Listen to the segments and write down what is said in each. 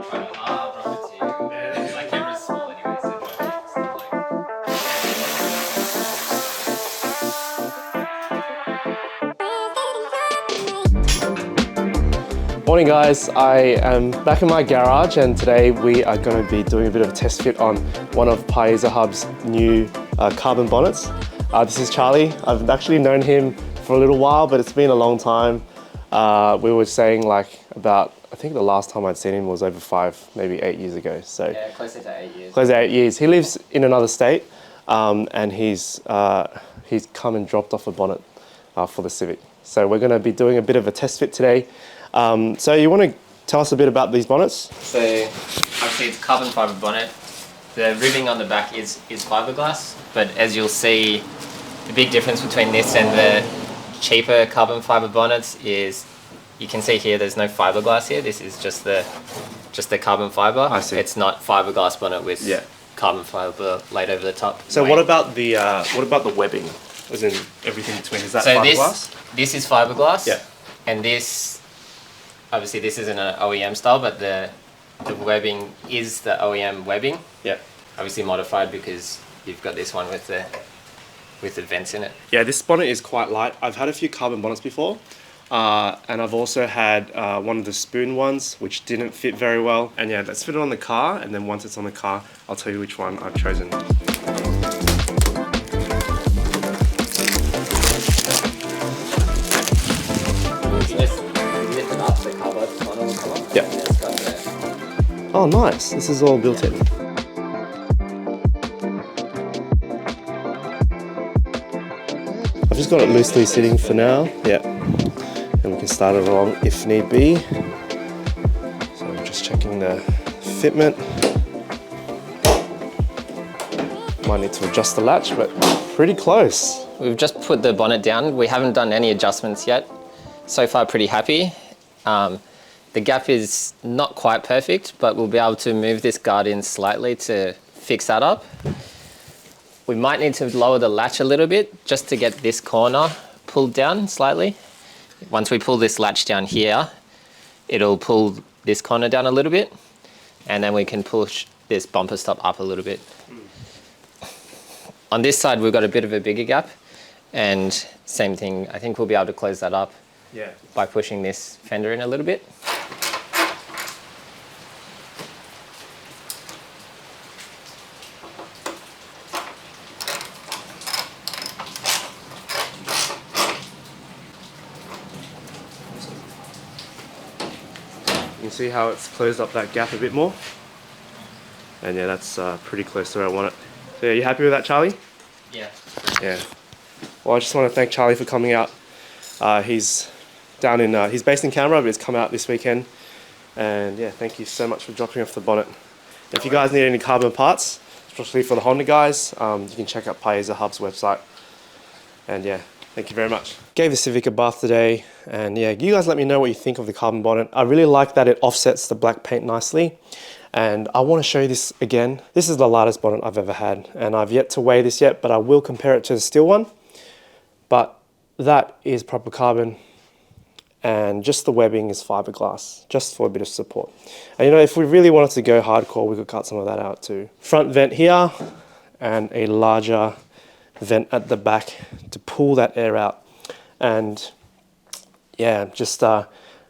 Morning guys, I am back in my garage and today we are going to be doing a bit of a test fit on one of Paisa Hub's new carbon bonnets. This is Charlie. I've actually known him for a little while, but it's been a long time. We were saying like about, I think the last time I'd seen him was over 5, maybe 8 years ago. So yeah, closer to 8 years. Closer to 8 years. He lives in another state and he's come and dropped off a bonnet for the Civic. So we're going to be doing a bit of a test fit today. So you want to tell us a bit about these bonnets? So obviously it's a carbon fibre bonnet. The ribbing on the back is fiberglass, but as you'll see, the big difference between this and the cheaper carbon fibre bonnets is you can see here there's no fiberglass here. This is just the carbon fibre. I see. It's not fiberglass bonnet with carbon fibre laid over the top. So what about the webbing? As in everything between, is that fiberglass? This is fiberglass. Yeah. And this, obviously this isn't an OEM style, but the webbing is the OEM webbing. Yeah. Obviously modified because you've got this one with the vents in it. Yeah, this bonnet is quite light. I've had a few carbon bonnets before, and I've also had one of the spoon ones, which didn't fit very well. And yeah, let's fit it on the car, and then once it's on the car, I'll tell you which one I've chosen. Yeah. Oh, nice. This is all built in. I've just got it loosely sitting for now. Yeah. And we can start it along if need be. So I'm just checking the fitment. Might need to adjust the latch, but pretty close. We've just put the bonnet down. We haven't done any adjustments yet. So far, pretty happy. The gap is not quite perfect, but we'll be able to move this guard in slightly to fix that up. We might need to lower the latch a little bit just to get this corner pulled down slightly. Once we pull this latch down here, it'll pull this corner down a little bit, and then we can push this bumper stop up a little bit. On this side, we've got a bit of a bigger gap, and same thing, I think we'll be able to close that up by pushing this fender in a little bit. You can see how it's closed up that gap a bit more. And yeah, that's pretty close to where I want it. So are you happy with that, Charlie? Yeah. Yeah. Well, I just want to thank Charlie for coming out. He's down in, he's based in Canberra, but he's come out this weekend. And yeah, thank you so much for dropping off the bonnet. If you guys need any carbon parts, especially for the Honda guys, you can check out Paisa Hub's website. And yeah, thank you very much. Gave the Civic a bath today, and yeah, you guys let me know what you think of the carbon bonnet. I really like that it offsets the black paint nicely. And I want to show you this again. This is the lightest bonnet I've ever had, and I've yet to weigh this yet, but I will compare it to the steel one. But that is proper carbon, and just the webbing is fiberglass, just for a bit of support. And you know, if we really wanted to go hardcore, we could cut some of that out too. Front vent here, and a larger vent at the back to pull that air out. And yeah, just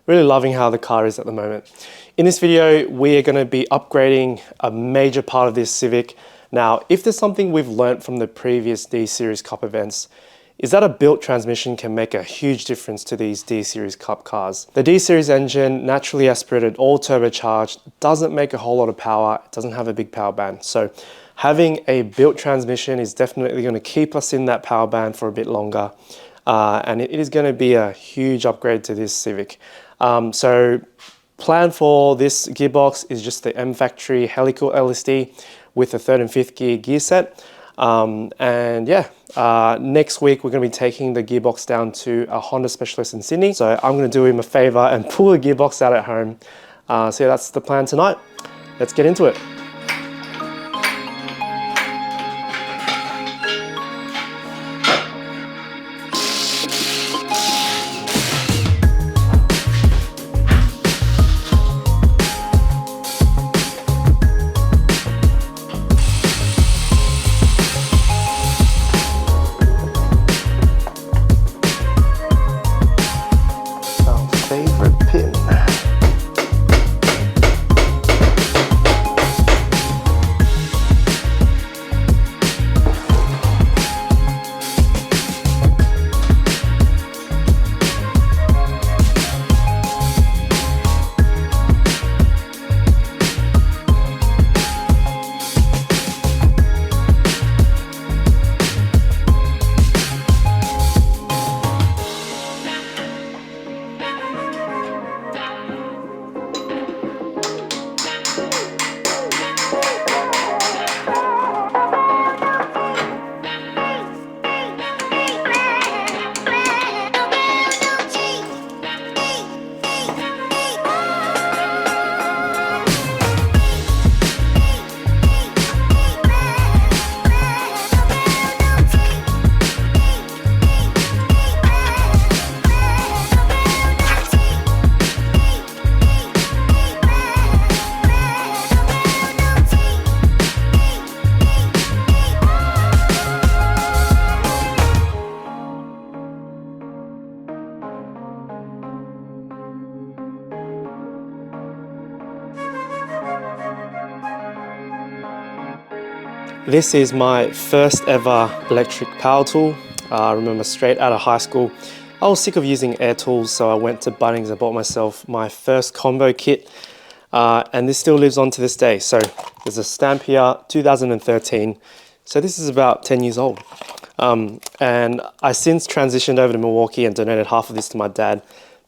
really loving how the car is at the moment. In this video, we are going to be upgrading a major part of this Civic. Now, if there's something we've learnt from the previous D-Series Cup events, is that a built transmission can make a huge difference to these D-Series Cup cars. The D-Series engine, naturally aspirated, all turbocharged, doesn't make a whole lot of power, it doesn't have a big power band. So having a built transmission is definitely going to keep us in that power band for a bit longer. And it is going to be a huge upgrade to this Civic. So plan for this gearbox is just the MFactory helical LSD with a 3rd and 5th gear set. And yeah, next week we're going to be taking the gearbox down to a Honda specialist in Sydney. So I'm going to do him a favor and pull the gearbox out at home. So yeah, that's the plan tonight. Let's get into it. This is my first ever electric power tool. I remember straight out of high school, I was sick of using air tools, so I went to Bunnings and bought myself my first combo kit. And this still lives on to this day. So there's a stamp here, 2013. So this is about 10 years old. And I since transitioned over to Milwaukee and donated half of this to my dad,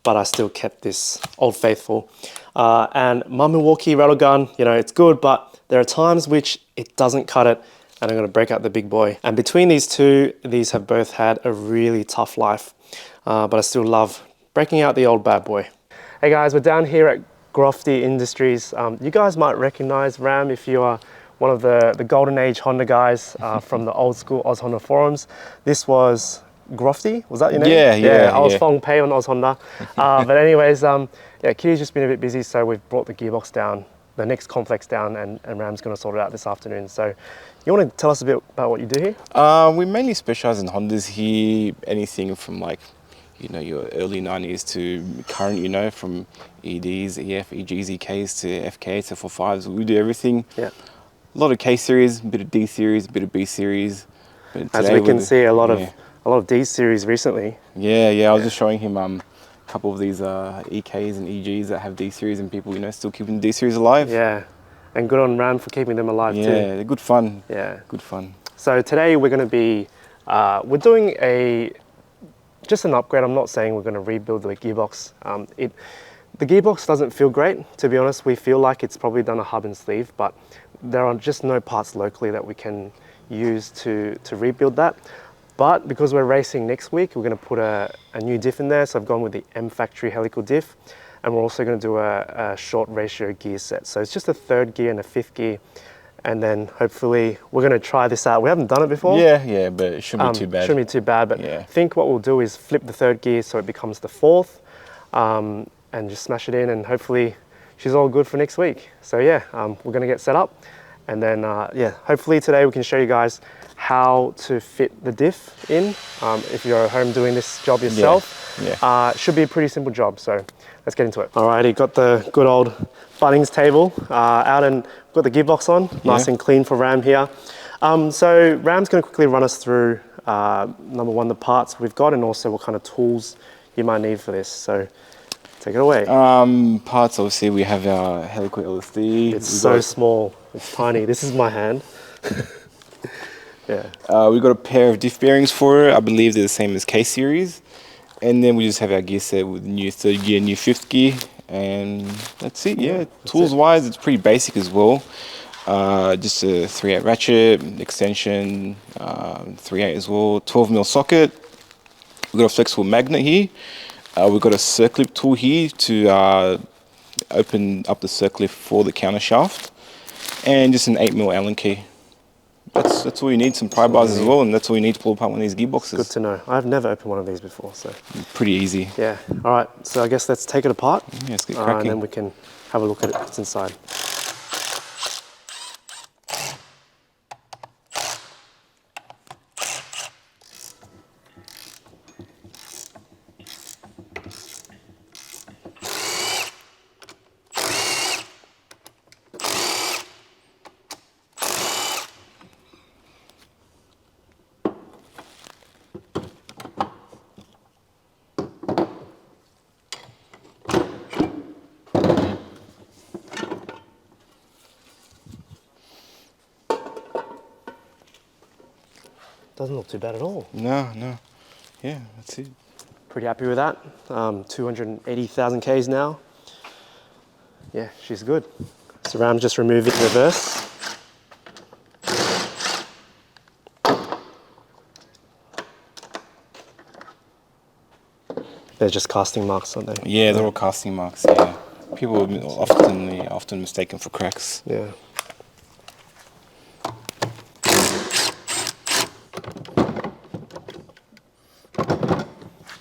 but I still kept this Old Faithful. And my Milwaukee rattle gun, you know, it's good, but there are times which it doesn't cut it, and I'm gonna break out the big boy. And between these two, these have both had a really tough life, but I still love breaking out the old bad boy. Hey guys, we're down here at Grofty Industries. You guys might recognize Ram if you are one of the golden age Honda guys from the old school Oz Honda forums. This was Grofty, was that your name? Yeah. I was Fong Pei on Oz Honda. But anyways, yeah, Kitty's just been a bit busy, so we've brought the gearbox down, the next complex down, and Ram's gonna sort it out this afternoon. So you wanna tell us a bit about what you do here? We mainly specialize in Hondas here, anything from like, you know, your early 90s to current, you know, from EDs, EF, EGs, EKs to FK to 45s. We do everything. Yeah. A lot of K series, a bit of D series, a bit of B series. But As we can see, a lot of D series recently. Yeah. I was just showing him a couple of these EKs and EGs that have D series, and people, you know, still keeping D series alive. Yeah, and good on Ram for keeping them alive too. Yeah, they're good fun. Yeah. Good fun. So today we're going to be, we're doing just an upgrade. I'm not saying we're going to rebuild the gearbox. The gearbox doesn't feel great, to be honest. We feel like it's probably done a hub and sleeve, but there are just no parts locally that we can use to rebuild that. But because we're racing next week, we're going to put a new diff in there. So I've gone with the MFactory helical diff, and we're also going to do a short ratio gear set. So it's just a third gear and a fifth gear. And then hopefully we're going to try this out. We haven't done it before. Yeah, but it shouldn't be too bad. Shouldn't be too bad, but I think what we'll do is flip the third gear so it becomes the fourth, and just smash it in, and hopefully she's all good for next week. So yeah, we're going to get set up, and then yeah, hopefully today we can show you guys how to fit the diff in. If you're at home doing this job yourself, it should be a pretty simple job. So let's get into it. Alrighty, got the good old Bunnings table out, and got the gearbox on, nice and clean for Ram here. So Ram's going to quickly run us through number one, the parts we've got, and also what kind of tools you might need for this. So take it away. Parts, obviously, we have our helical LSD. It's so small, it's tiny. This is my hand. Yeah. We've got a pair of diff bearings for it. I believe they're the same as K series. And then we just have our gear set with new third gear, new fifth gear. And that's it, yeah. Tools-wise, it's pretty basic as well. Just a 3/8 ratchet, extension, 3/8 as well, 12mm socket. We've got a flexible magnet here. We've got a circlip tool here to open up the circlip for the counter shaft. And just an 8mm Allen key. That's all you need, some pry bars as well, and that's all you need to pull apart one of these gearboxes. Good to know. I've never opened one of these before, so. Pretty easy. Yeah, all right, so I guess let's take it apart. Yeah, let's get cracking. And then we can have a look at what's inside. Doesn't look too bad at all. No. Yeah, that's it. Pretty happy with that. 280,000 Ks now. Yeah, she's good. So Ram just remove it in reverse. They're just casting marks, aren't they? Yeah, they're all casting marks, yeah. People are often mistaken for cracks. Yeah.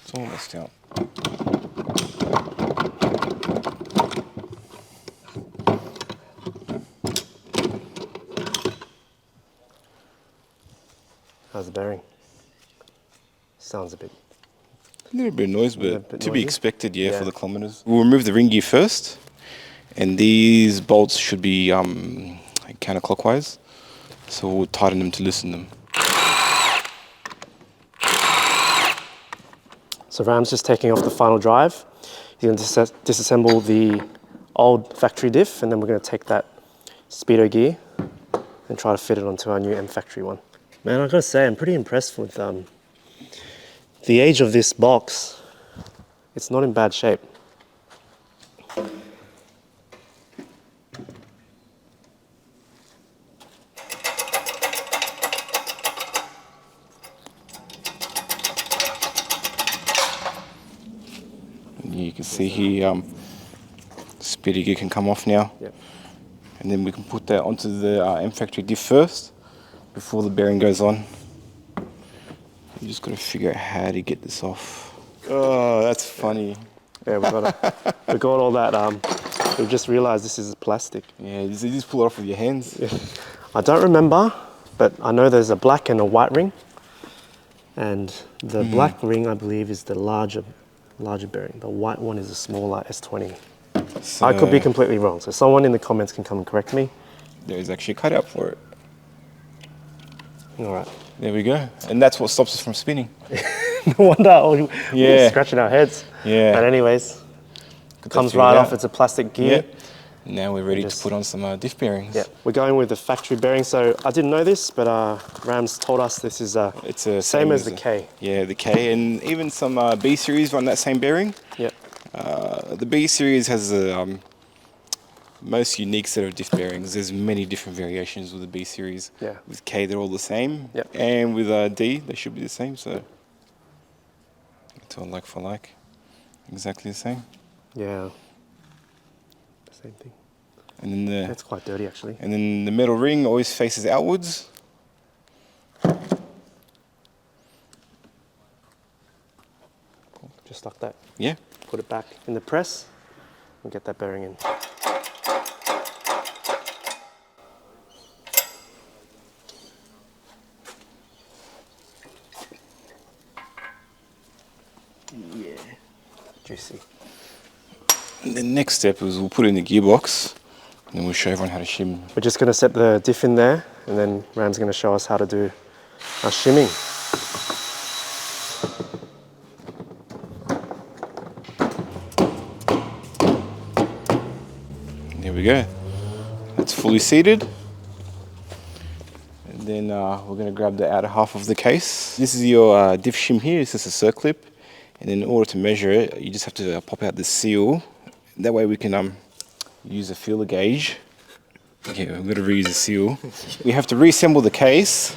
It's almost out. How's the bearing? Sounds a bit. A little bit of noise, but to be noisy? expected, yeah, for the kilometers. We'll remove the ring gear first, and these bolts should be counterclockwise. So we'll tighten them to loosen them. So Ram's just taking off the final drive. He's going to disassemble the old factory diff, and then we're going to take that speedo gear and try to fit it onto our new MFactory one. Man, I've got to say, I'm pretty impressed with the age of this box. It's not in bad shape. You can see here, speedo gear can come off now. Yep. And then we can put that onto the MFactory diff first, before the bearing goes on. You just got to figure out how to get this off. Oh, that's funny. Yeah, we got all that. We just realized this is plastic. Yeah, you just pull it off with your hands. I don't remember, but I know there's a black and a white ring. And the black ring, I believe, is the larger bearing. The white one is a smaller S20. So I could be completely wrong, so someone in the comments can come and correct me. there is actually a cutout for it. All right. There we go. And that's what stops us from spinning. No wonder we're scratching our heads. Yeah. But anyways, Got comes that right figured off. out. It's a plastic gear. Yeah. Now we're ready to put on some diff bearings. Yeah, we're going with the factory bearing. So I didn't know this, but Rams told us this is It's a same as the K. Yeah, the K, and even some B series run that same bearing. Yep. The B series has the most unique set of diff bearings. There's many different variations with the B series. Yeah. With K, they're all the same. Yep. And with D, they should be the same. So it's all like for like, exactly the same. Yeah. Same thing. And then the That's quite dirty, actually. and then the metal ring always faces outwards. Just like that. Yeah. Put it back in the press and get that bearing in. Yeah. Juicy. And the next step is we'll put it in the gearbox, and then we'll show everyone how to shim. We're just going to set the diff in there, and then Ram's going to show us how to do our shimming. There we go. It's fully seated. And then we're going to grab the outer half of the case. This is your diff shim here. It's just a circlip. And in order to measure it, you just have to pop out the seal. That way we can use a feeler gauge. Okay, we've got to reuse the seal. We have to reassemble the case.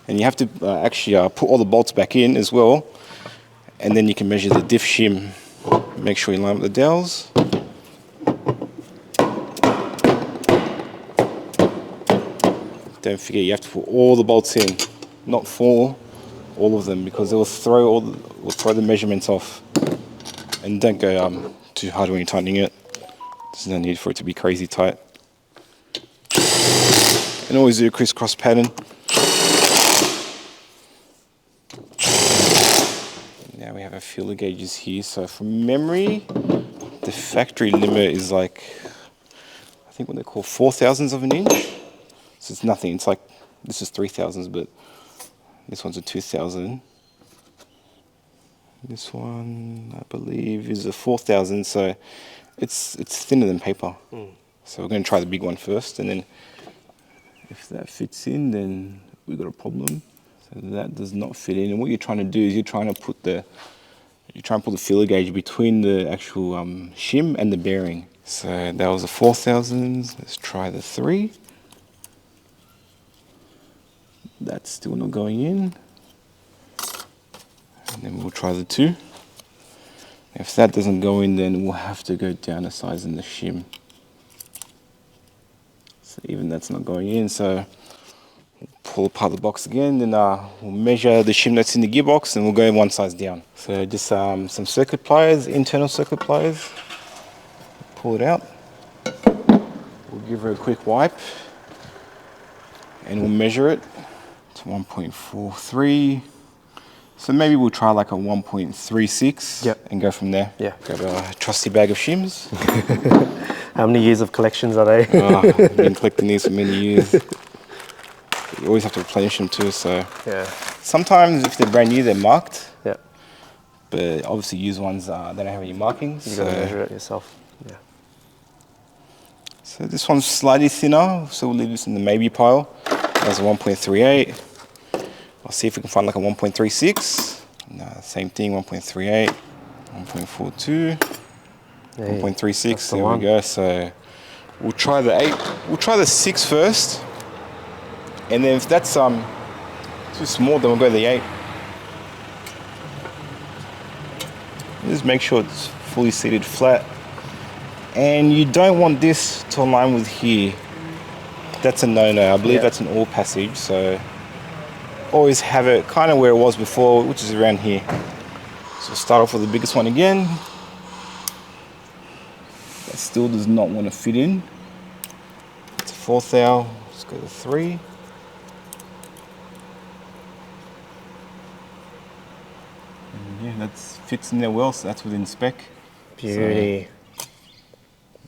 And you have to actually put all the bolts back in as well. And then you can measure the diff shim. Make sure you line up the dowels. Don't forget, you have to put all the bolts in, not all of them, because it will throw the measurements off. And don't go too hard when you're tightening it. There's no need for it to be crazy tight. And always do a crisscross pattern. Now we have our feeler gauges here. So from memory, the factory limit is like, I think what they call 4/1000ths of an inch. So it's nothing. It's like, this is 3/1000ths, but this one's a 2,000. This one, I believe, is a 4,000. So it's thinner than paper. So we're going to try the big one first, and then if that fits in, then we've got a problem. So that does not fit in. And what you're trying to do is you're trying to put the feeler gauge between the actual shim and the bearing. So that was a 4,000. Let's try the 3. That's still not going in. And then we'll try the 2. If that doesn't go in, then we'll have to go down a size in the shim. So even that's not going in, so we'll pull apart the box again, then we'll measure the shim that's in the gearbox, and we'll go one size down. So just some circuit pliers, internal circuit pliers. Pull it out. We'll give her a quick wipe, and we'll measure it. 1.43. So maybe we'll try like a 1.36. Yep. And go from there. Yeah. Grab a trusty bag of shims. How many years of collections are they? I've been collecting these for many years. you always have to replenish them too. So Yeah. sometimes if they're brand new, they're marked. Yeah. But obviously used ones, they don't have any markings. You gotta measure it yourself. Yeah. So this one's slightly thinner, so we'll leave this in the maybe pile. That's a 1.38. I'll see if we can find like a 1.36. No, same thing, 1.38, 1.42, 1.36, there we go. So we'll try the 8, we'll try the 6 first. And then if that's too small, then we'll go to the 8. Just make sure it's fully seated flat. And you don't want this to align with here. That's a no-no. I believe that's an ore passage, so always have it kind of where it was before, which is around here. So start off with the biggest one again. That still does not want to fit in. It's a 4th thou. Let's go to 3. And yeah, that fits in there well, so that's within spec. Beauty. So,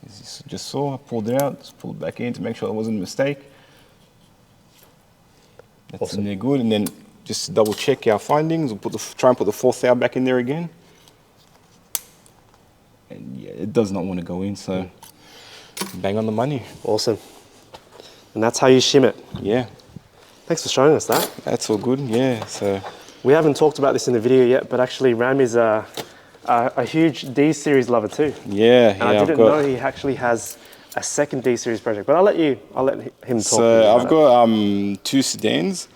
as you just saw, I pulled it out, just pulled it back in to make sure it wasn't a mistake. That's in there good, and then just to double check our findings, we'll try and put the 4th thou back in there again. And yeah, it does not want to go in, so bang on the money. Awesome. And that's how you shim it. Yeah. Thanks for showing us that. That's all good, yeah. So we haven't talked about this in the video yet, but actually Ram is a huge D series lover too. Yeah, and I didn't know he actually has a second D series project, but I'll let him talk. So I've got 2 sedans.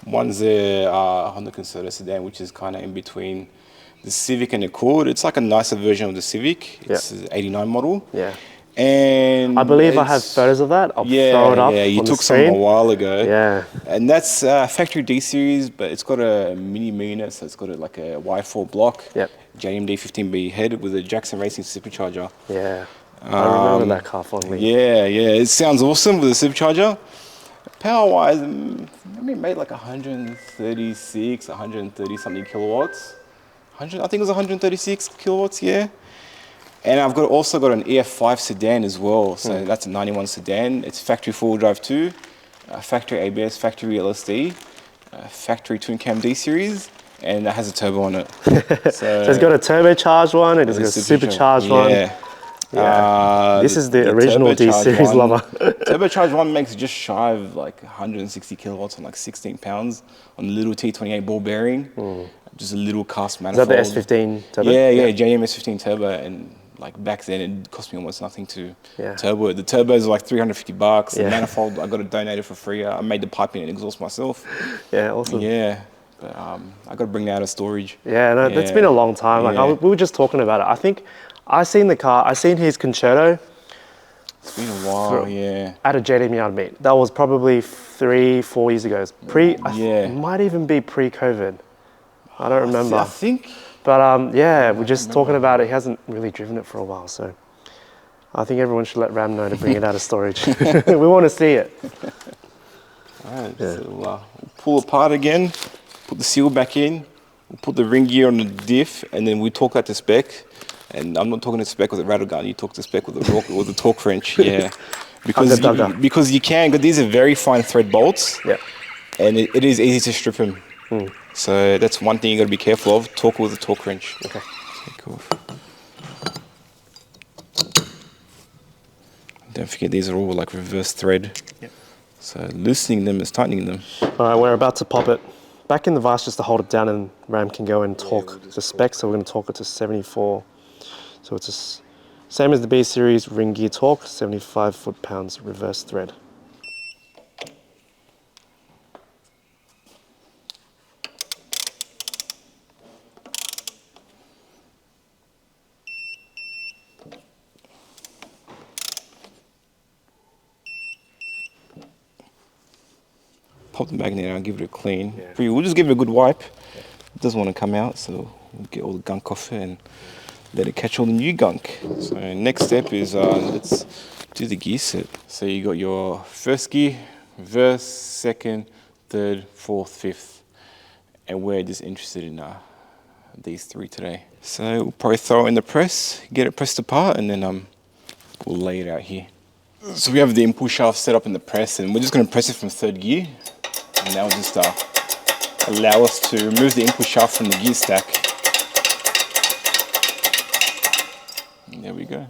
One's a Honda Concerto sedan, which is kind of in between the Civic and the Accord. It's like a nicer version of the Civic. It's an 89 model. Yeah. And I believe I have photos of that. I'll throw it up. Yeah, you on took the some screen. a while ago. Yeah. And that's factory D series, but it's got a mini unit, so it's got like a Y4 block. Yep. JM D15B head with a Jackson Racing supercharger. Yeah. I remember that car fondly. Yeah, it sounds awesome with a supercharger. Power-wise, it made like 136, 130 something kilowatts. I think it was 136 kilowatts, yeah. And I've also got an EF5 sedan as well. So that's a 91 sedan. It's factory 4-wheel drive 2, factory ABS, factory LSD, factory twin cam D series, and it has a turbo on it. So it's got a turbocharged one and it's got a supercharged one. Yeah. This is the original D series lover. Turbocharged one makes just shy of like 160 kilowatts on like 16 pounds on a little T28 ball bearing. Just a little cast manifold. Is that the S15 turbo? Yeah, JM S15 turbo, and like back then it cost me almost nothing to turbo it. The turbos are like $350. The manifold I got it donated for free. I made the piping and exhaust myself. Yeah, awesome. Yeah, but I got to bring that out of storage. Yeah, no, that's been a long time. Like we were just talking about it. I think I seen the car. I seen his Concerto. It's been a while, at a JDM yard meet. That was probably 3-4 years ago. It might even be pre-COVID. I don't remember. I think. But we're just talking about it. He hasn't really driven it for a while, so I think everyone should let Ram know to bring it out of storage. We want to see it. All right, so we'll pull apart again, put the seal back in, we'll put the ring gear on the diff, and then we talk out the spec. And I'm not talking to spec with a rattle gun. You talk to spec with a torque wrench. Yeah, because you can. Because these are very fine thread bolts. Yeah, and it is easy to strip them. So that's one thing you got to be careful of. Torque with a torque wrench. Okay. Cool. Don't forget these are all like reverse thread. Yep. So loosening them is tightening them. All right, we're about to pop it back in the vise just to hold it down, and Ram can go and torque the spec. So we're going to torque it to 74. So it's same as the B series ring gear torque, 75 foot-pounds reverse thread. Pop the magnet out and give it a clean. Yeah. We'll just give it a good wipe. It doesn't want to come out, so we'll get all the gunk off it and let it catch all the new gunk. So next step is let's do the gear set. So you got your first gear, reverse, second, third, fourth, fifth, and we're just interested in these 3 today. So we'll probably throw it in the press, get it pressed apart, and then we'll lay it out here. So we have the input shaft set up in the press, and we're just going to press it from 3rd gear. And that will just allow us to remove the input shaft from the gear stack. And there we go.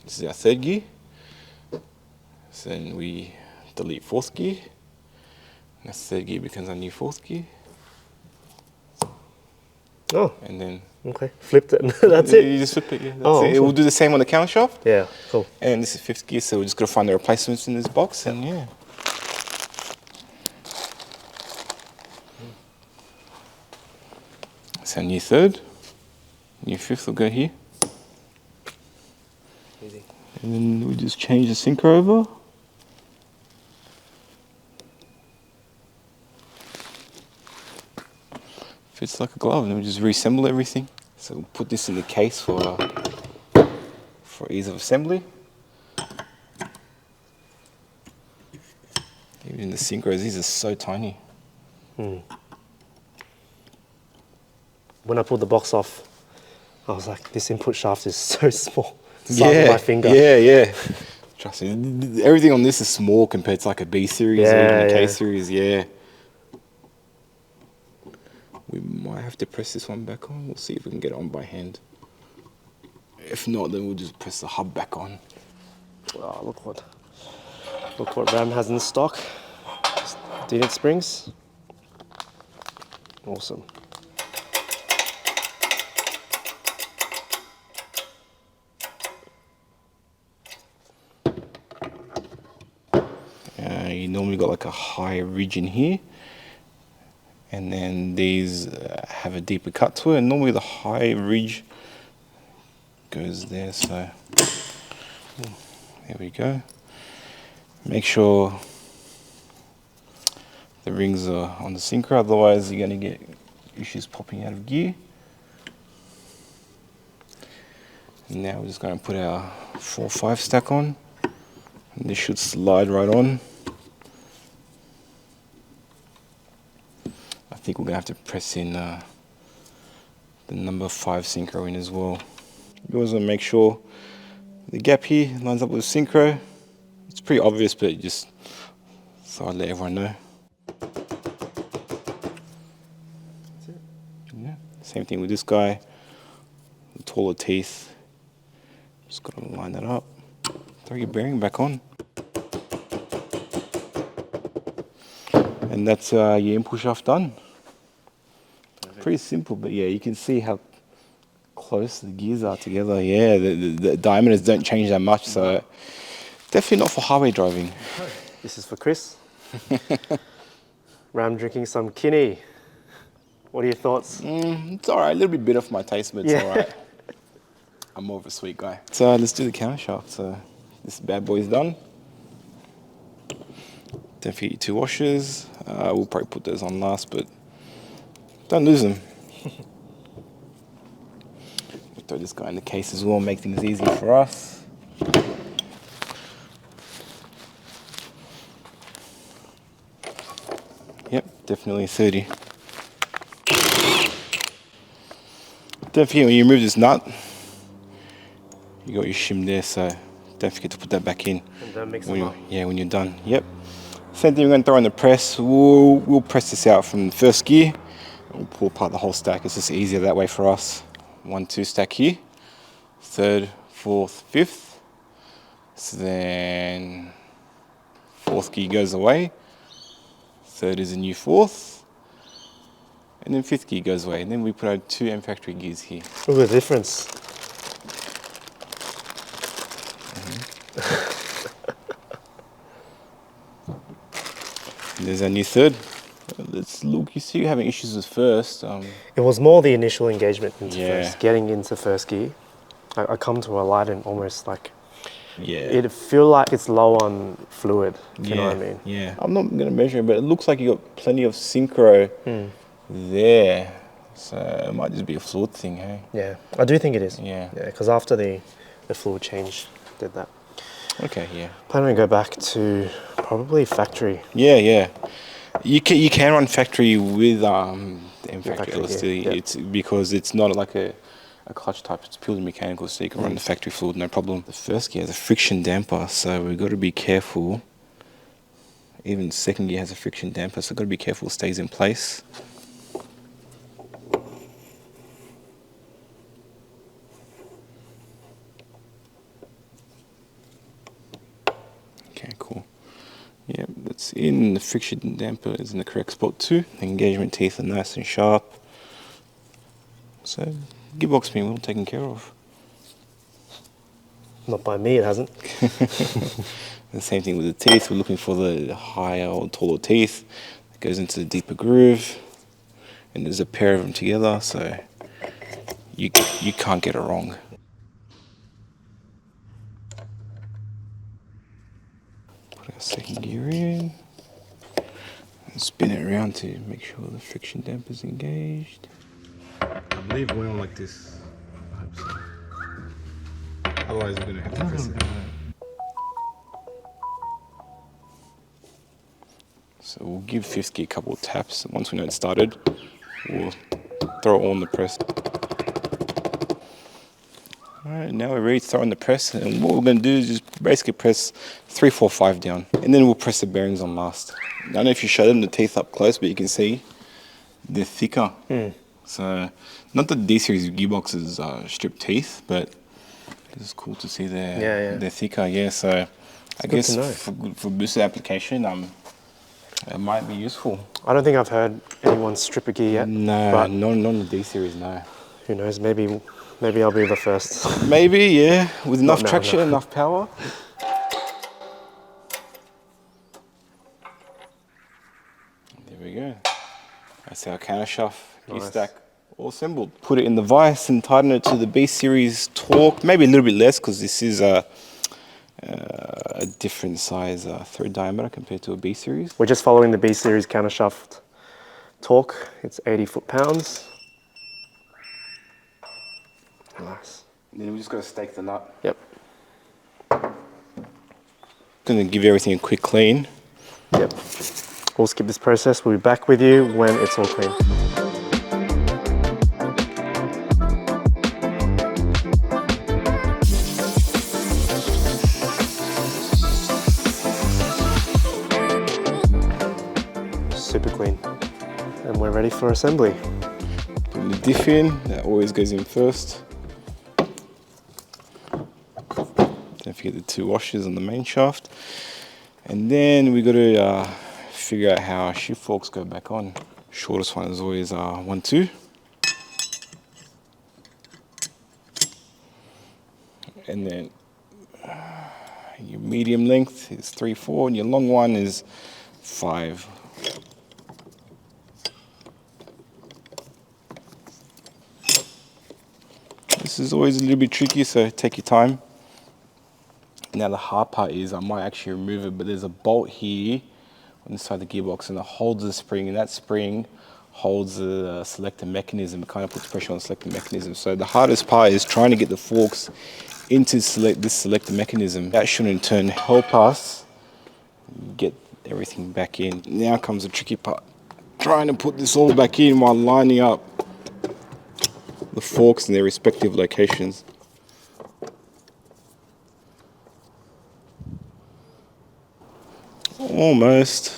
This is our third gear. So then we delete fourth gear. And that third gear becomes our new fourth gear. Oh, And then okay. Flipped it. That's it. you just flip it, yeah. That's Oh, it. It awesome. will do the same on the counter shaft. Yeah, cool. And this is fifth gear, so we're just gonna find the replacements in this box, and yeah. So new third, new fifth will go here. Easy. And then we just change the synchro over. Fits like a glove, and then we just reassemble everything. So we'll put this in the case for ease of assembly. Even the synchros, these are so tiny. When I pulled the box off, I was like, this input shaft is so small. The size of my finger. Yeah. Trust me, everything on this is small compared to like a B series or even a K series. Yeah. We might have to press this one back on. We'll see if we can get it on by hand. If not, then we'll just press the hub back on. Oh, look what Ram has in stock. D16 springs. Awesome. You normally got like a high ridge in here, and then these have a deeper cut to it, and normally the high ridge goes there. So there we go. Make sure the rings are on the synchro, otherwise you're going to get issues popping out of gear. And now we're just going to put our 4-5 stack on, and this should slide right on. I think we're going to have to press in the number 5 synchro in as well. You always want to make sure the gap here lines up with synchro. It's pretty obvious, but just so I let everyone know. That's it. Yeah. Same thing with this guy, the taller teeth. Just got to line that up. Throw your bearing back on. And that's your input shaft done. Perfect. Pretty simple, but yeah, you can see how close the gears are together. Yeah, the diameters don't change that much, so definitely not for highway driving. This is for Chris. Ram drinking some Kinney. What are your thoughts? It's alright, a little bit bitter for my taste, but it's alright. I'm more of a sweet guy. So let's do the counter shaft. So this bad boy's done. Definitely your 2 washers. We'll probably put those on last, but don't lose them. We'll throw this guy in the case as well, make things easier for us. Yep, definitely 30. Don't forget when you remove this nut, you got your shim there, so don't forget to put that back in. And then mix them up. Yeah, when you're done. Yep. Same thing we're going to throw in the press. We'll press this out from the first gear. We'll pull apart the whole stack. It's just easier that way for us. 1, 2 stack here. 3rd, 4th, 5th. So then 4th gear goes away. 3rd is a new 4th. And then 5th gear goes away. And then we put our 2 MFactory gears here. Look at the difference. There's our new 3rd. Let's look. You see, you're having issues with first. It was more the initial engagement into Yeah. first, getting into first gear. I come to a light and almost like, Yeah. it feel like it's low on fluid, if you know what I mean? Yeah. I'm not going to measure it, but it looks like you got plenty of synchro there. So it might just be a fluid thing, hey? Yeah, I do think it is. Yeah. Yeah, because after the fluid change, did that. Okay, yeah. Planning to go back to probably factory. Yeah. You can run factory with the MFactory MFactory LSD. gear, yep. It's because it's not like a clutch type, it's purely mechanical, so you can run the factory fluid, no problem. The first gear has a friction damper, so we've got to be careful. Even the second gear has a friction damper, so got to be careful it stays in place. Okay, cool. Yeah, that's in. The friction damper is in the correct spot too. The engagement teeth are nice and sharp. So, gearbox being well taken care of. Not by me, it hasn't. The same thing with the teeth. We're looking for the higher or taller teeth. It goes into the deeper groove, and there's a pair of them together, so you can't get it wrong. Put our second gear in, and spin it around to make sure the friction damper's engaged. I believe going on like this. I hope so. Otherwise, we're gonna have to press it. So we'll give fifth gear a couple of taps. Once we know it's started, we'll throw it on the press. Alright, now we're ready to throw on the press, and what we're going to do is just basically press 3, 4, 5 down, and then we'll press the bearings on last. I don't know if you show them the teeth up close, but you can see they're thicker. So, not that D-series gearboxes are stripped teeth, but it's cool to see they're thicker. Yeah, so I guess for boosted application, it might be useful. I don't think I've heard anyone strip a gear yet. No, but not on the D-series, no. who knows, maybe I'll be the first. Maybe, yeah, with enough traction, enough power. There we go. That's our counter shaft gear stack all assembled. Put it in the vise and tighten it to the B-series torque, maybe a little bit less because this is a different size thread diameter compared to a B-series. We're just following the B-series countershaft torque. It's 80 foot-pounds. Nice. And then we just got to stake the nut. Yep. Going to give everything a quick clean. Yep. We'll skip this process. We'll be back with you when it's all clean. Super clean. And we're ready for assembly. Putting the diff in, that always goes in first. Don't forget the 2 washers on the main shaft. And then we got to figure out how our shift forks go back on. Shortest one is always 1, 2. And then your medium length is 3, 4, and your long one is 5. This is always a little bit tricky, so take your time. Now the hard part is I might actually remove it, but there's a bolt here on the side of the gearbox, and it holds the spring, and that spring holds the selector mechanism. It kind of puts pressure on the selector mechanism. So the hardest part is trying to get the forks into this selector mechanism. That should in turn help us get everything back in. Now comes the tricky part. Trying to put this all back in while lining up the forks in their respective locations. Almost.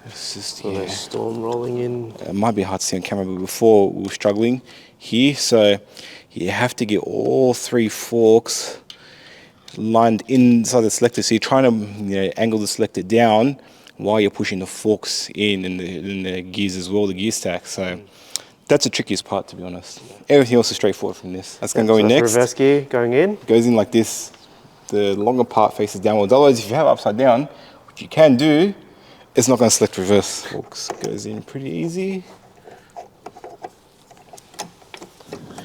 It's just, yeah. There's storm rolling in. It might be hard to see on camera, but before we were struggling here, so you have to get all 3 forks lined inside the selector. So you're trying to angle the selector down while you're pushing the forks in and the gears as well, the gear stack. So that's the trickiest part, to be honest. Everything else is straightforward from this. That's going to go in next. Reverse gear going in. Goes in like this. The longer part faces downwards. Otherwise, if you have it upside down, which you can do, it's not going to select reverse. Forks goes in pretty easy.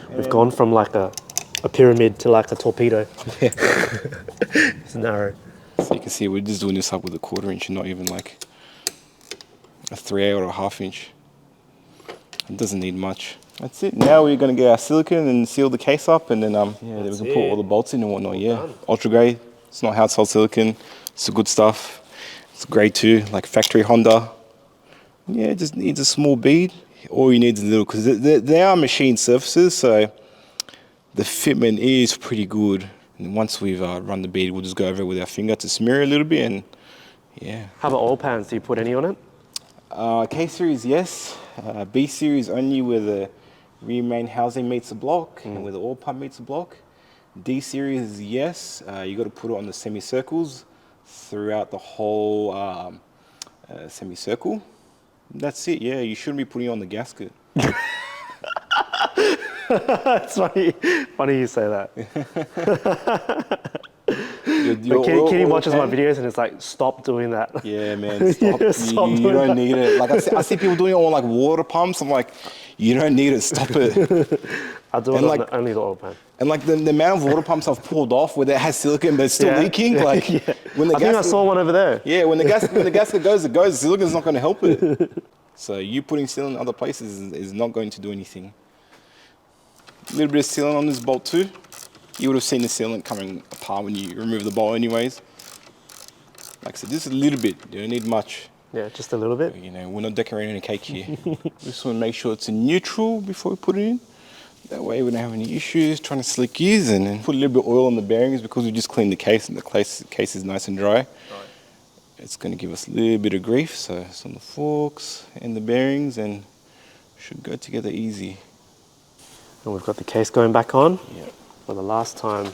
We've gone from like a pyramid to like a torpedo. Yeah. It's narrow. So you can see we're just doing this up with a 1/4 inch and not even like a 3/8 or a 1/2 inch. It doesn't need much. That's it. Now we're going to get our silicone and seal the case up, and then then we can put all the bolts in and whatnot. Yeah, ultra grade. It's not household silicone. It's the good stuff. It's grade 2, like factory Honda. Yeah, it just needs a small bead. all you need is a little, because they are machine surfaces, so the fitment is pretty good. And once we've run the bead, we'll just go over it with our finger to smear a little bit, and yeah. How about oil pans? Do you put any on it? K series, yes. B series only where the rear main housing meets the block and where the oil pump meets the block. D series, yes. You got to put it on the semicircles throughout the whole semicircle. That's it. Yeah, you shouldn't be putting it on the gasket. It's funny you say that. Kenny watches my videos and it's like, stop doing that. Yeah, man, stop. Stop you doing don't that. need it. Like I see people doing it on like water pumps. I'm like, you don't need it. Stop it. I do it And on like- only the oil pan. And like the amount of water pumps I've pulled off where it has silicone but it's still leaking. Like when the I think I gasket, saw one over there. yeah, when the gasket goes, it goes. The silicone's not going to help it. So you putting sealant in other places is not going to do anything. A little bit of sealant on this bolt too. You would have seen the sealant coming apart when you remove the bolt anyways. Like I said, just a little bit. You don't need much. Yeah, just a little bit. You know, we're not decorating a cake here. We just want to make sure it's in neutral before we put it in. That way we don't have any issues trying to slick gears, and then put a little bit of oil on the bearings because we just cleaned the case and the case is nice and dry. Right. It's going to give us a little bit of grief, so it's on the forks and the bearings and should go together easy. And we've got the case going back on Yeah. for the last time.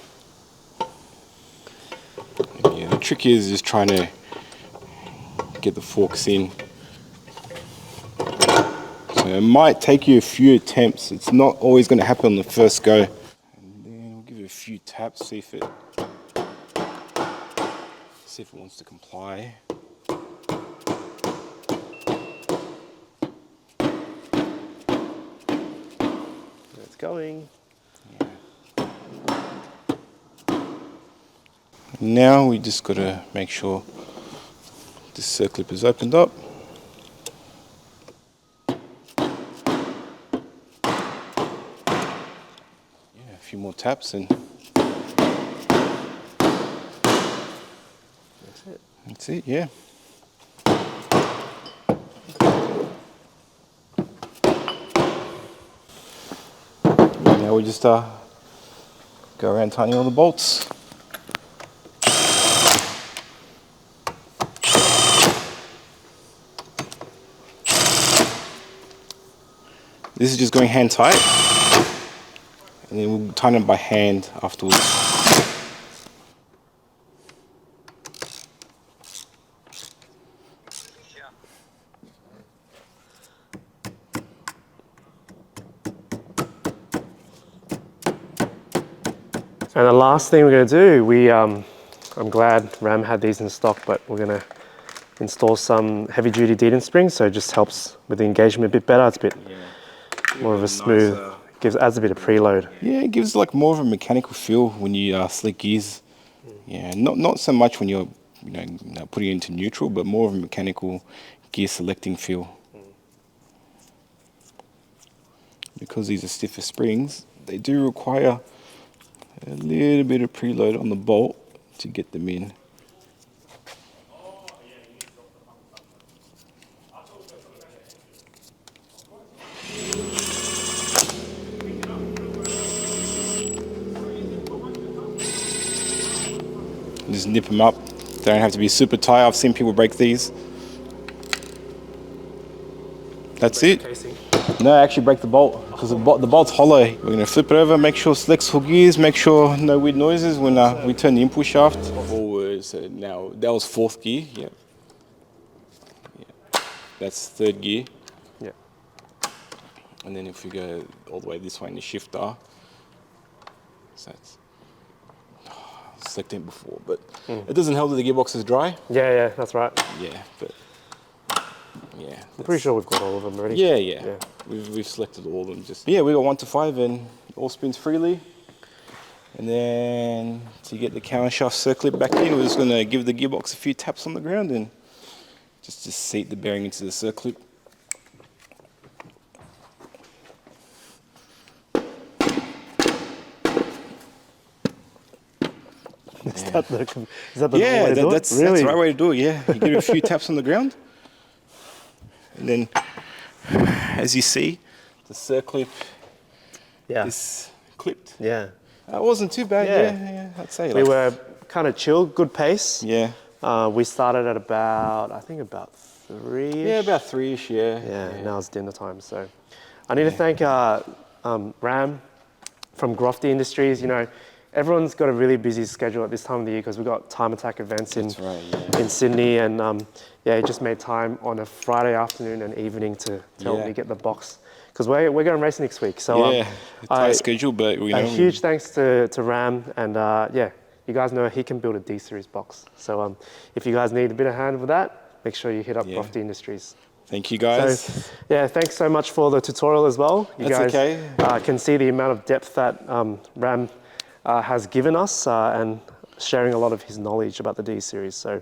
Yeah, the trick is just trying to get the forks in. So it might take you a few attempts. It's not always going to happen on the first go. And then we'll give it a few taps, see if it wants to comply. It's going. Now we just got to make sure this circlip is opened up. Yeah, a few more taps and That's it. that's it, yeah. Now we just go around tightening all the bolts. This is just going hand tight, and then we'll tighten it by hand afterwards. And the last thing we're going to do, I'm glad Ram had these in stock, but we're going to install some heavy duty Deedon springs, so it just helps with the engagement a bit better. It's a bit more of a smooth, adds a bit of preload. Yeah, it gives like more of a mechanical feel when you slick gears. Yeah, not so much when you're putting it into neutral, but more of a mechanical gear selecting feel. Because these are stiffer springs, they do require a little bit of preload on the bolt to get them in. Just nip them up. They don't have to be super tight. I've seen people break these. That's it. No, actually break the bolt because the bolt's hollow. We're going to flip it over, make sure it's flexible gears, make sure no weird noises when we turn the input shaft. Forwards, now that was fourth gear. Yeah. That's third gear. Yeah. And then if we go all the way this way in the shifter, so it's selected before, but it doesn't help that the gearbox is dry. Yeah, that's right. Yeah, but yeah. I'm pretty sure we've got all of them already. Yeah. We've selected all of them. We got 1 to 5 and all spins freely. And then to get the camshaft circlip back in, we're just going to give the gearbox a few taps on the ground and just seat the bearing into the circlip. Is that the way to do it? That's the right way to do it, yeah. You give it a few taps on the ground and then as you see, the circlip Yeah. is clipped. Yeah. It wasn't too bad, yeah, I'd say. We were kind of chill, good pace. Yeah. We started at about, I think about 3-ish. Yeah, about 3-ish, Yeah, now it's dinner time. So I need to thank Ram from Grofty Industries. You know, everyone's got a really busy schedule at this time of the year because we've got time attack events in Sydney, and yeah, he just made time on a Friday afternoon and evening to help me get the box, because we're going racing next week. So yeah, tight schedule, but we know. A huge thanks to Ram, and yeah, you guys know he can build a D series box. So if you guys need a bit of hand with that, make sure you hit up Grofty Industries. Thank you, guys. So, yeah, thanks so much for the tutorial as well. You guys can see the amount of depth that Ram has given us and sharing a lot of his knowledge about the D series. So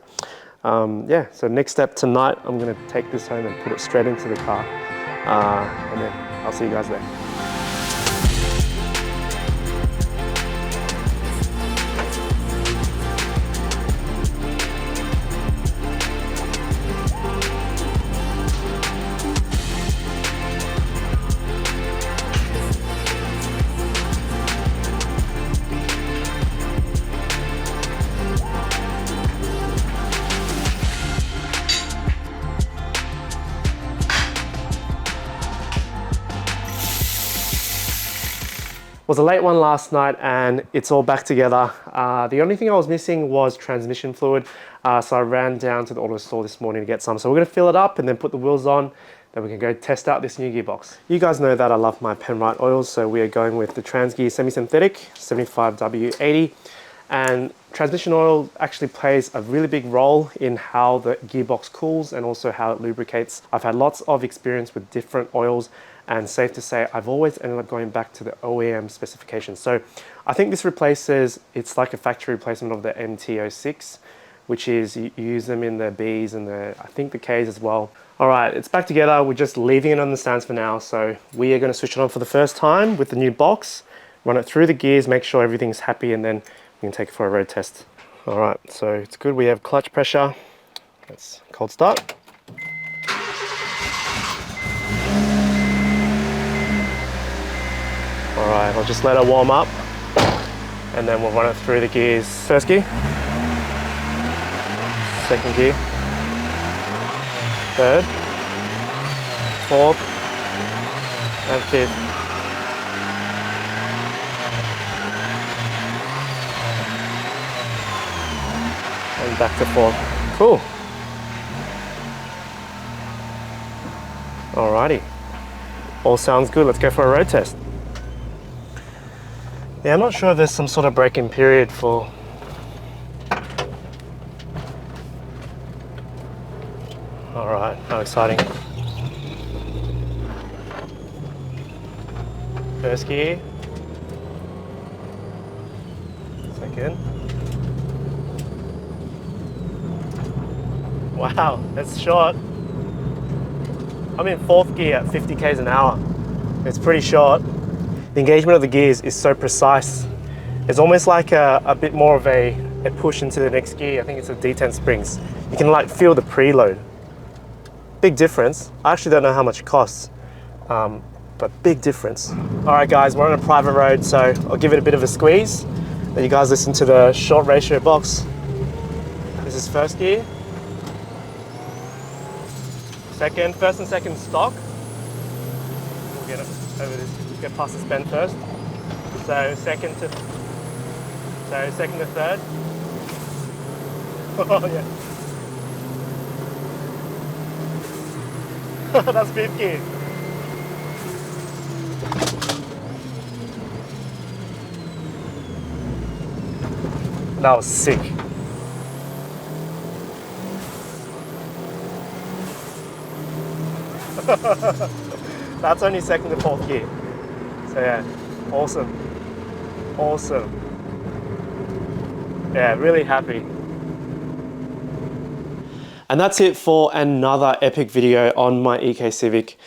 yeah, so next step tonight, I'm going to take this home and put it straight into the car, and then I'll see you guys there. Was a late one last night and it's all back together. The only thing I was missing was transmission fluid. So I ran down to the auto store this morning to get some. So we're gonna fill it up and then put the wheels on. Then we can go test out this new gearbox. You guys know that I love my Penrite oils. So we are going with the Transgear Semi-Synthetic 75W80. And transmission oil actually plays a really big role in how the gearbox cools and also how it lubricates. I've had lots of experience with different oils, and safe to say, I've always ended up going back to the OEM specifications. So I think this replaces, it's like a factory replacement of the MT06, which is, you use them in the Bs and I think the Ks as well. All right, it's back together. We're just leaving it on the stands for now. So we are gonna switch it on for the first time with the new box, run it through the gears, make sure everything's happy, and then we can take it for a road test. All right, so it's good. We have clutch pressure. Let's cold start. All right, I'll just let it warm up and then we'll run it through the gears. First gear, second gear, third, fourth, and fifth. And back to fourth. Cool. Alrighty. All sounds good. Let's go for a road test. Yeah, I'm not sure if there's some sort of break-in period for... Alright, how exciting. First gear. Second. Wow, that's short. I'm in fourth gear at 50 k's an hour. It's pretty short. The engagement of the gears is so precise. It's almost like a bit more of a push into the next gear. I think it's a D10 springs. You can like feel the preload. Big difference. I actually don't know how much it costs, but big difference. All right guys, we're on a private road, so I'll give it a bit of a squeeze. Then you guys listen to the short ratio box. This is first gear. First and second stock. We'll get it over this. Get past this bend first. So second to third. Oh yeah. That's fifth gear. That was sick. That's only second to fourth gear. So yeah, awesome. Awesome. Yeah, really happy. And that's it for another epic video on my EK Civic.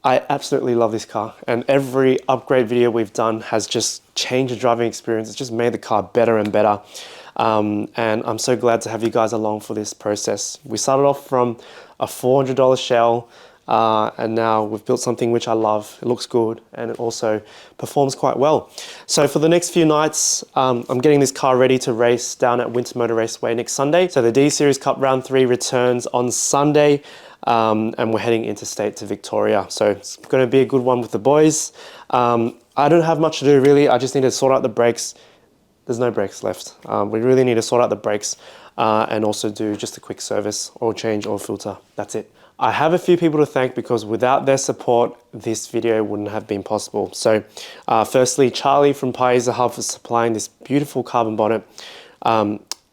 I absolutely love this car, and every upgrade video we've done has just changed the driving experience. It's just made the car better and better. And I'm so glad to have you guys along for this process. We started off from a $400 shell. and now we've built something which I love. It looks good and it also performs quite well. So for the next few nights, I'm getting this car ready to race down at Winter Motor Raceway next Sunday. So the D Series Cup Round 3 returns on Sunday, and we're heading interstate to Victoria. So it's going to be a good one with the boys. I don't have much to do really. I just need to sort out the brakes. There's no brakes left. We really need to sort out the brakes and also do just a quick service, oil change, oil filter. That's it. I have a few people to thank because without their support, this video wouldn't have been possible. So firstly, Charlie from Paiza Hub for supplying this beautiful carbon bonnet.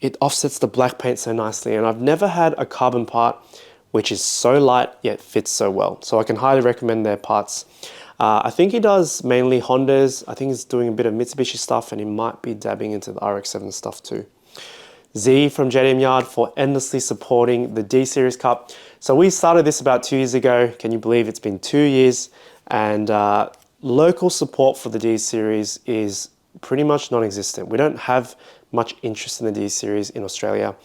It offsets the black paint so nicely, and I've never had a carbon part which is so light yet fits so well. So I can highly recommend their parts. I think he does mainly Hondas. I think he's doing a bit of Mitsubishi stuff, and he might be dabbing into the RX-7 stuff too. Z from JDM Yard for endlessly supporting the D Series Cup. So we started this about 2 years ago. Can you believe it's been 2 years? And local support for the D Series is pretty much non-existent. We don't have much interest in the D Series in Australia.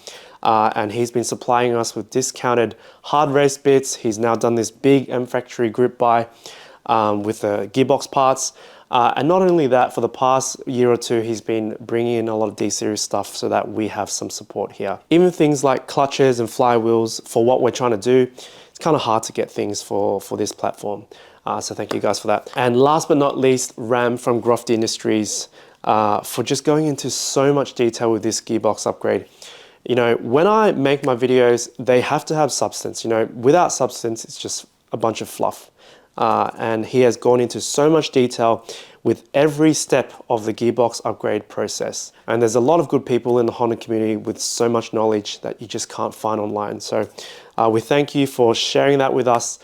And he's been supplying us with discounted hard race bits. He's now done this big MFactory group buy with the gearbox parts. And not only that, for the past year or two, he's been bringing in a lot of D-Series stuff so that we have some support here. Even things like clutches and flywheels for what we're trying to do, it's kind of hard to get things for this platform. So thank you guys for that. And last but not least, Ram from Grofty Industries for just going into so much detail with this gearbox upgrade. You know, when I make my videos, they have to have substance. You know, without substance, it's just a bunch of fluff. And he has gone into so much detail with every step of the gearbox upgrade process. And there's a lot of good people in the Honda community with so much knowledge that you just can't find online. So we thank you for sharing that with us.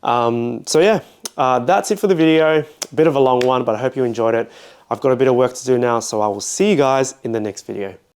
So yeah, that's it for the video. A bit of a long one, but I hope you enjoyed it. I've got a bit of work to do now, so I will see you guys in the next video.